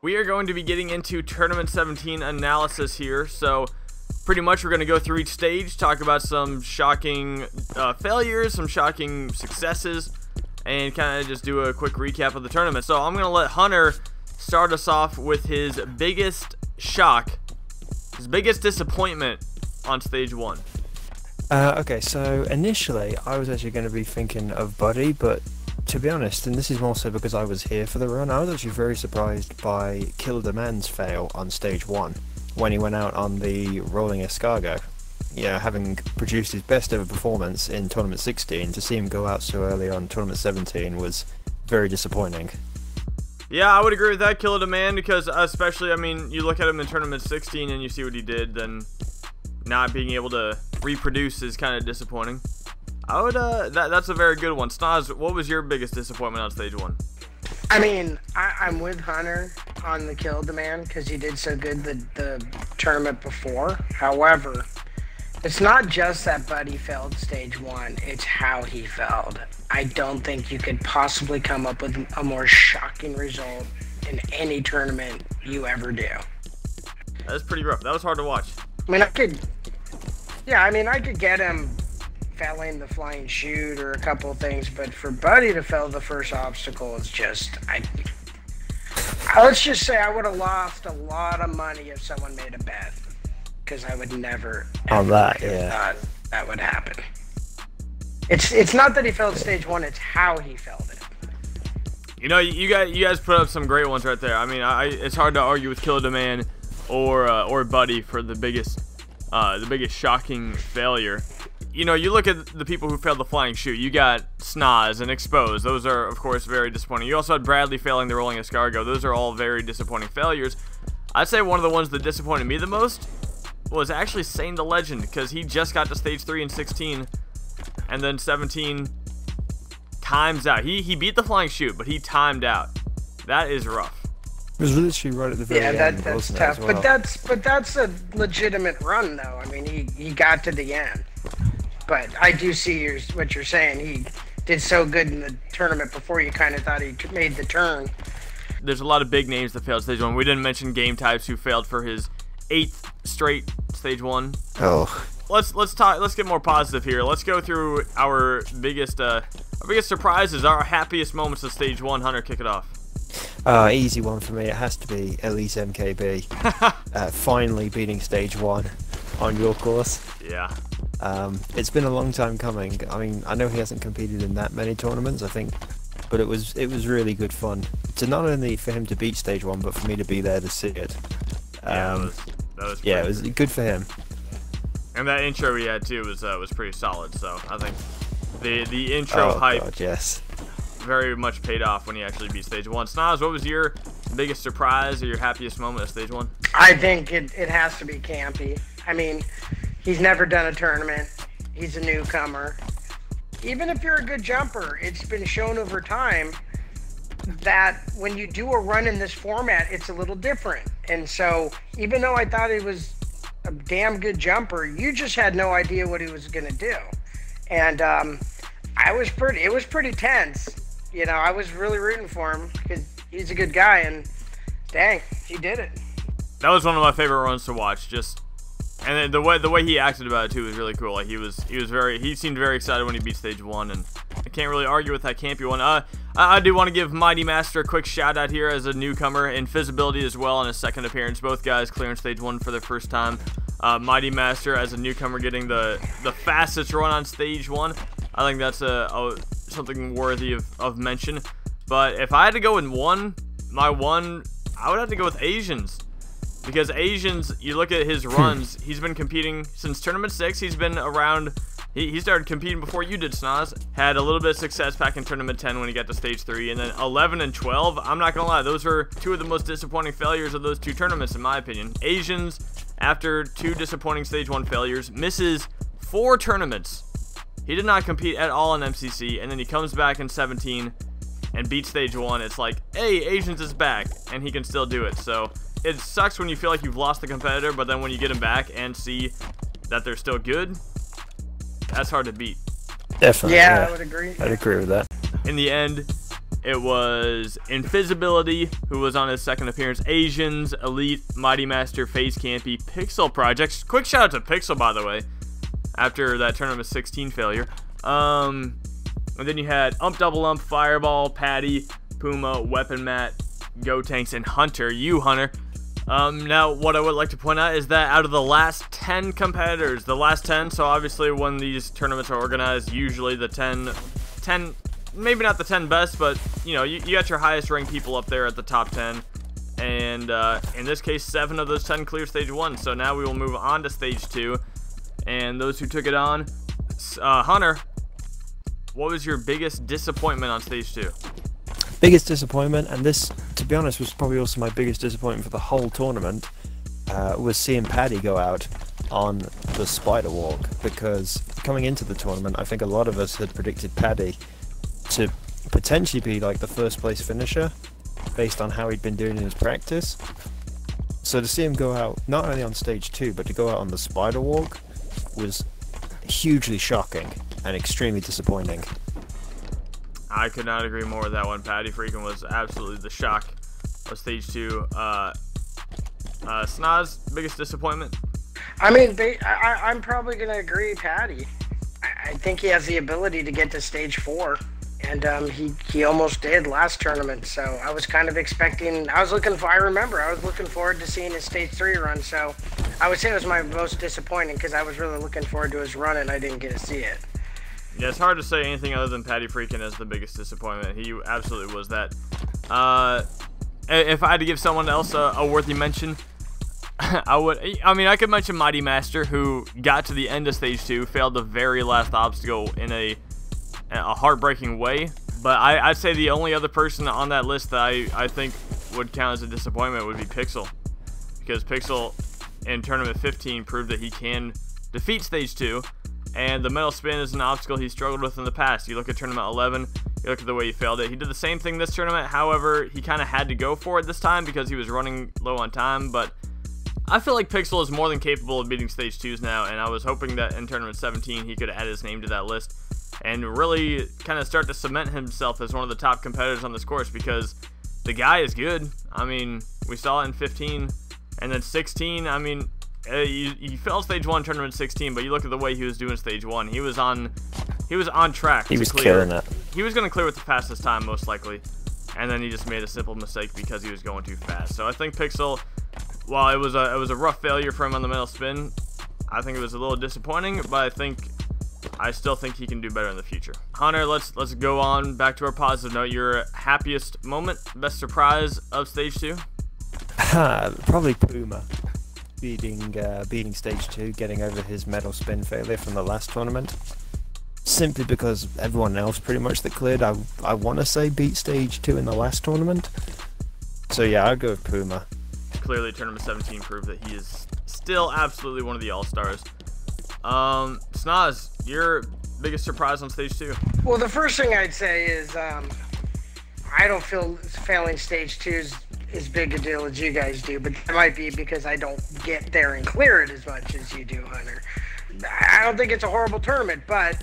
We are going to be getting into Tournament 17 analysis here, so pretty much we're going to go through each stage, talk about some shocking failures, some shocking successes, and kind of just do a quick recap of the tournament. So I'm going to let Hunter start us off with his biggest shock, his biggest disappointment on stage 1. Okay, so initially I was actually going to be thinking of Buddy, but to be honest, and this is more so because I was here for the run, I was actually very surprised by Killer Demand's fail on stage 1 when he went out on the rolling escargot. Yeah, having produced his best ever performance in Tournament 16, to see him go out so early on Tournament 17 was very disappointing. Yeah, I would agree with that, Killer Demand, because especially, I mean, you look at him in Tournament 16 and you see what he did, then not being able to reproduce is kind of disappointing. I would, that's a very good one. Snoz, what was your biggest disappointment on stage 1? I mean, I'm with Hunter on the Kill Demand because he did so good the tournament before. However, it's not just that Buddy failed stage 1, it's how he failed. I don't think you could possibly come up with a more shocking result in any tournament you ever do. That's pretty rough. That was hard to watch. I mean, I could get him failing the flying chute or a couple of things, but for Buddy to fail the first obstacle is just, let's just say I would have lost a lot of money if someone made a bet, because I would never On that, thought that would happen. It's not that he failed stage 1, it's how he failed it. You know, you guys put up some great ones right there. I mean, it's hard to argue with Killer Demand or Buddy for the biggest shocking failure. You know, you look at the people who failed the flying chute. You got Snoz and Exposed. Those are, of course, very disappointing. You also had Bradley failing the rolling escargot. Those are all very disappointing failures. I'd say one of the ones that disappointed me the most was actually Sane the Legend, because he just got to stage 3 in 16, and then 17 times out. He beat the flying chute, but he timed out. That is rough. It was literally right at the very end. Yeah, that's wasn't tough. it, as well? But that's a legitimate run, though. I mean, he got to the end. But I do see what you're saying. He did so good in the tournament before you kind of thought he made the turn. There's a lot of big names that failed stage 1. We didn't mention Game Types, who failed for his 8th straight stage 1. Oh. Let's get more positive here. Let's go through our biggest surprises, our happiest moments of stage 1. Hunter, kick it off. Easy one for me. It has to be Elise MKB. Finally beating stage 1 on your course. Yeah. It's been a long time coming. I mean, I know he hasn't competed in that many tournaments, I think, but it was really good fun to not only for him to beat stage 1, but for me to be there to see it. That was it was good for him. And that intro he had too was pretty solid. So I think the intro hype, God, yes, very much paid off when he actually beat stage 1. Snoz, what was your biggest surprise or your happiest moment of stage 1? I think it has to be Campy. I mean, he's never done a tournament. He's a newcomer. Even if you're a good jumper, it's been shown over time that when you do a run in this format, it's a little different. And so even though I thought he was a damn good jumper, you just had no idea what he was going to do. And it was pretty tense. You know, I was really rooting for him because he's a good guy, and dang, he did it. That was one of my favorite runs to watch. And then the way he acted about it too was really cool. Like he seemed very excited when he beat stage 1, and I can't really argue with that Campy one. I do want to give Mighty Master a quick shout out here as a newcomer, and Fizzability as well on his second appearance. Both guys clearing stage 1 for their first time. Mighty Master as a newcomer getting the fastest run on stage 1. I think that's something worthy of mention. But if I had to go with my one, I would have to go with Asians. Because Asians, you look at his runs, he's been competing since Tournament 6. He's been around, he started competing before you did, Snoz. Had a little bit of success back in Tournament 10 when he got to stage 3. And then 11 and 12, I'm not going to lie, those are two of the most disappointing failures of those two tournaments, in my opinion. Asians, after 2 disappointing stage 1 failures, misses 4 tournaments. He did not compete at all in MCC, and then he comes back in 17 and beats stage 1. It's like, hey, Asians is back, and he can still do it. So it sucks when you feel like you've lost the competitor, but then when you get him back and see that they're still good, that's hard to beat. Definitely. Yeah, I would agree. I'd agree with that. In the end, It was Invisibility, who was on his second appearance. Asians, Elite, Mighty Master, FaZe Campy, Pixel Projects. Quick shout out to Pixel, by the way, after that Tournament 16 failure. And then you had Double Ump, Fireball, Patty, Puma, Weapon Mat, Gotenks, and Hunter. You, Hunter. Now, what I would like to point out is that out of the last 10 competitors, the last 10, so obviously when these tournaments are organized, usually the 10, maybe not the 10 best, but, you know, you got your highest ranked people up there at the top 10. And in this case, 7 of those 10 clear stage 1. So now we will move on to stage 2. And those who took it on, Hunter, what was your biggest disappointment on stage 2? Biggest disappointment, and this, to be honest, was probably also my biggest disappointment for the whole tournament, was seeing Paddy go out on the spider walk, because coming into the tournament, I think a lot of us had predicted Paddy to potentially be like the first place finisher, based on how he'd been doing in his practice. So to see him go out, not only on stage 2, but to go out on the spider walk, was hugely shocking and extremely disappointing. I could not agree more with that one. Patty freaking was absolutely the shock of stage 2. Snaz, biggest disappointment? I mean, I'm probably going to agree, Patty. I think he has the ability to get to stage 4. And he almost did last tournament, so I was kind of expecting, I was looking forward to seeing his stage 3 run, so I would say it was my most disappointing, because I was really looking forward to his run and I didn't get to see it. Yeah, it's hard to say anything other than Patty freaking as the biggest disappointment. He absolutely was that. If I had to give someone else a worthy mention, I could mention Mighty Master, who got to the end of stage 2, failed the very last obstacle in a heartbreaking way, but I'd say the only other person on that list that I think would count as a disappointment would be Pixel, because Pixel in Tournament 15 proved that he can defeat Stage 2, and the metal spin is an obstacle he struggled with in the past. You look at Tournament 11, you look at the way he failed it. He did the same thing this tournament, however, he kind of had to go for it this time because he was running low on time, but I feel like Pixel is more than capable of beating Stage 2s now, and I was hoping that in Tournament 17 he could add his name to that list and really kind of start to cement himself as one of the top competitors on this course, because the guy is good. I mean, we saw it in 15, and then 16, I mean, he failed Stage 1 Tournament 16, but you look at the way he was doing Stage 1, he was on track. He was killing it. He was going to clear with the fastest time, most likely, and then he just made a simple mistake because he was going too fast. So I think Pixel, while it was a rough failure for him on the metal spin, I think it was a little disappointing, but I still think he can do better in the future. Hunter, let's go on back to our positive note. Your happiest moment, best surprise of stage 2? Probably Puma beating stage 2, getting over his metal spin failure from the last tournament. Simply because everyone else pretty much that cleared, I want to say beat stage 2 in the last tournament. So yeah, I'll go with Puma. Clearly, Tournament 17 proved that he is still absolutely one of the all-stars. Snaz, your biggest surprise on stage 2? Well, the first thing I'd say is I don't feel failing stage 2 is as big a deal as you guys do, but that might be because I don't get there and clear it as much as you do, Hunter. I don't think it's a horrible tournament, but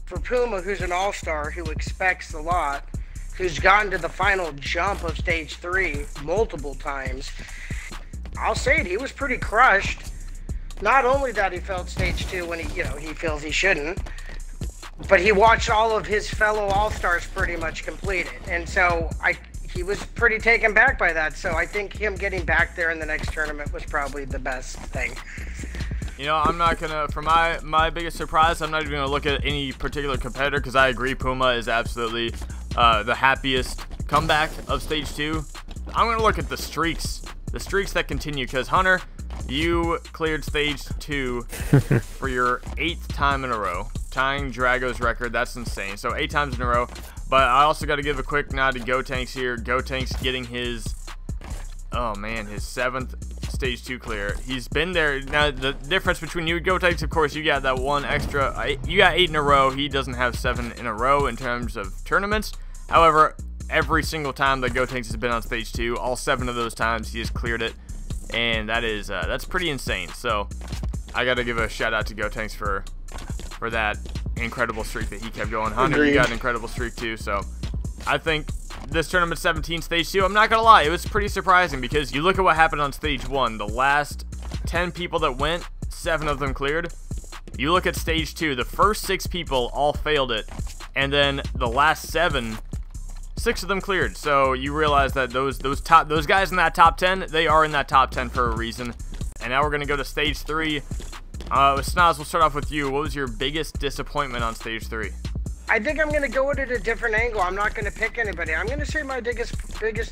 for Puma, who's an all-star, who expects a lot, who's gotten to the final jump of stage 3 multiple times, I'll say it, he was pretty crushed. Not only that he failed stage 2 when he feels he shouldn't, but he watched all of his fellow all-stars pretty much complete it. And so he was pretty taken back by that. So I think him getting back there in the next tournament was probably the best thing. You know, I'm not going to, for my biggest surprise, I'm not even going to look at any particular competitor, because I agree Puma is absolutely the happiest comeback of stage 2. I'm going to look at the streaks that continue, because Hunter, you cleared stage 2 for your 8th time in a row, tying Drago's record. That's insane. So 8 times in a row. But I also got to give a quick nod to Gotenks here. Gotenks getting his 7th stage 2 clear. He's been there. Now the difference between you and Gotenks, of course, you got that one extra. You got 8 in a row. He doesn't have 7 in a row in terms of tournaments. However, every single time that Gotenks has been on stage 2, all 7 of those times he has cleared it. And that's pretty insane. So I got to give a shout out to Gotenks for that incredible streak that he kept going. Hunter, you got an incredible streak too. So I think this tournament 17 stage 2, I'm not gonna lie, it was pretty surprising because you look at what happened on stage 1. The last 10 people that went, 7 of them cleared. You look at stage 2, the first 6 people all failed it, and then the last 7, 6 of them cleared. So you realize that those guys in that top 10, they are in that top 10 for a reason. And now we're gonna go to stage 3. Snoz, we'll start off with you. What was your biggest disappointment on stage 3? I think I'm going to go at it a different angle. I'm not going to pick anybody. I'm going to say my biggest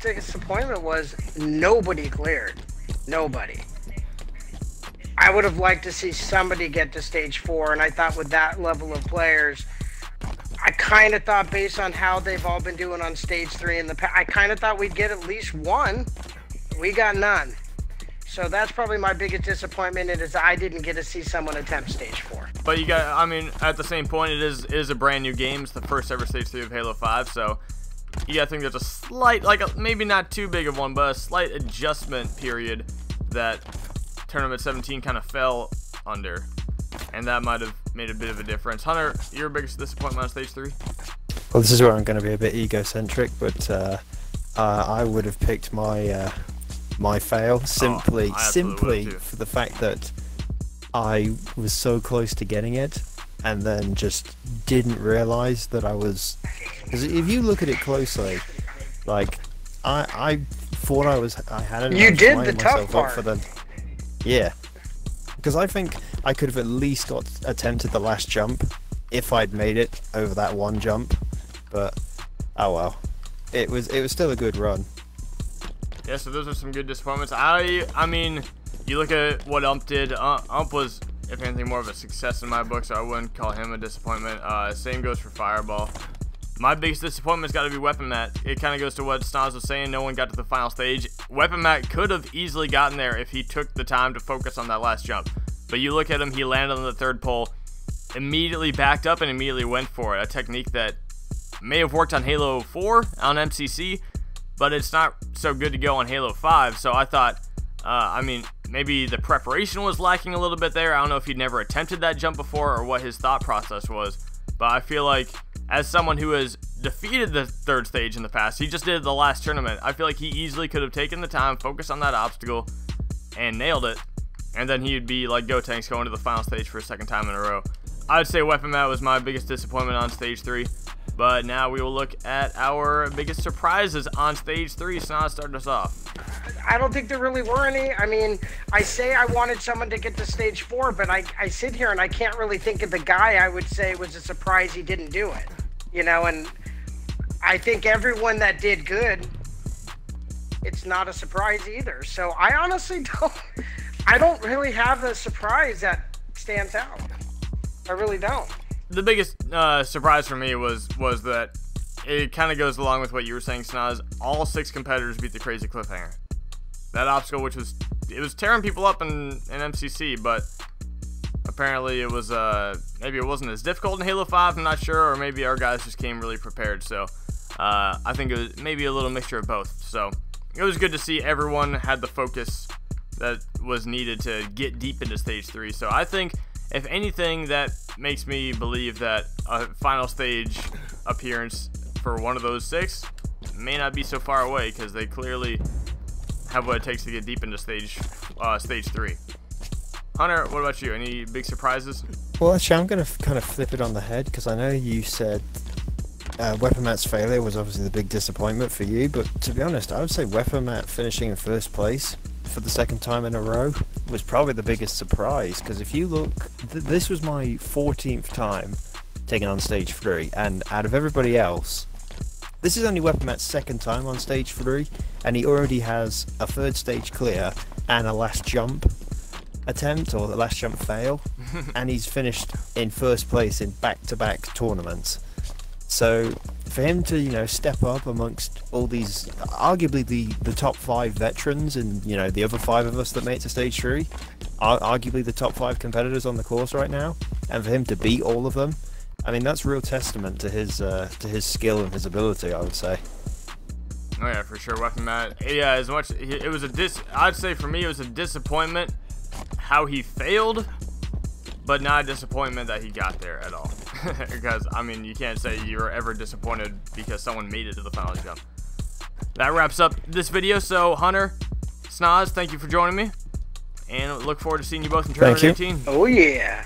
disappointment was nobody cleared. Nobody. I would have liked to see somebody get to stage 4, and I thought with that level of players, I kind of thought based on how they've all been doing on stage 3 in the past, I kind of thought we'd get at least one. We got none. So that's probably my biggest disappointment, is I didn't get to see someone attempt stage 4. But you got, I mean, at the same point, it is a brand new game. It's the first ever stage 3 of Halo 5, so you gotta think there's a slight, maybe not too big of one, but a slight adjustment period that Tournament 17 kind of fell under, and that might have made a bit of a difference. Hunter, your biggest disappointment on stage 3? Well, this is where I'm going to be a bit egocentric, but I would have picked my fail simply for the fact that I was so close to getting it and then just didn't realize that I was, because if you look at it closely, like I thought I had it. You did the tough part for the, yeah, because I think I could have at least attempted the last jump if I'd made it over that one jump, but oh well, it was still a good run. Yeah, so those are some good disappointments. I mean, you look at what Ump did. Ump was, if anything, more of a success in my book, so I wouldn't call him a disappointment. Same goes for Fireball. My biggest disappointment's got to be Weapon Matt. It kind of goes to what Snoz was saying. No one got to the final stage. Weapon Matt could have easily gotten there if he took the time to focus on that last jump. But you look at him, he landed on the 3rd pole, immediately backed up and immediately went for it. A technique that may have worked on Halo 4 on MCC, but it's not so good to go on Halo 5, so I thought, I mean, maybe the preparation was lacking a little bit there. I don't know if he'd never attempted that jump before or what his thought process was, but I feel like as someone who has defeated the 3rd stage in the past, he just did the last tournament, I feel like he easily could have taken the time, focused on that obstacle, and nailed it, and then he'd be like Gotenks going to the final stage for a 2nd time in a row. I'd say Weapon Matt was my biggest disappointment on stage 3. But now we will look at our biggest surprises on stage 3. Snoz, start us off. I don't think there really were any. I mean, I say I wanted someone to get to stage 4, but I sit here and I can't really think of the guy I would say was a surprise he didn't do it. You know, and I think everyone that did good, it's not a surprise either. So I honestly don't really have a surprise that stands out. I really don't. The biggest surprise for me was that it kind of goes along with what you were saying, Snoz. All 6 competitors beat the crazy cliffhanger. That obstacle, which was tearing people up in MCC, but apparently it was maybe it wasn't as difficult in Halo 5. I'm not sure, or maybe our guys just came really prepared. So I think it was maybe a little mixture of both. So it was good to see everyone had the focus that was needed to get deep into stage 3. So I think, if anything, that makes me believe that a final stage appearance for one of those 6 may not be so far away, because they clearly have what it takes to get deep into stage 3. Hunter, what about you? Any big surprises? Well, actually, I'm going to kind of flip it on the head, because I know you said Weapon Matt's failure was obviously the big disappointment for you, but to be honest, I would say Weapon Matt finishing in 1st place for the 2nd time in a row was probably the biggest surprise, because if you look, this was my 14th time taking on stage 3, and out of everybody else, this is only Weapon Matt's 2nd time on stage 3, and he already has a 3rd stage clear and a last jump attempt, or the last jump fail, and he's finished in 1st place in back-to-back tournaments. So for him to, you know, step up amongst all these, arguably the top 5 veterans, and, you know, the other 5 of us that made it to stage 3, are arguably the top 5 competitors on the course right now, and for him to beat all of them, I mean, that's real testament to his skill and his ability, I would say. Oh yeah, for sure, Weapon Matt. Yeah, as much it was I'd say for me it was a disappointment how he failed, but not a disappointment that he got there at all. Because, I mean, you can't say you were ever disappointed because someone made it to the final jump. That wraps up this video. So, Hunter, Snoz, thank you for joining me. And look forward to seeing you both in Tournament 18. Oh, yeah.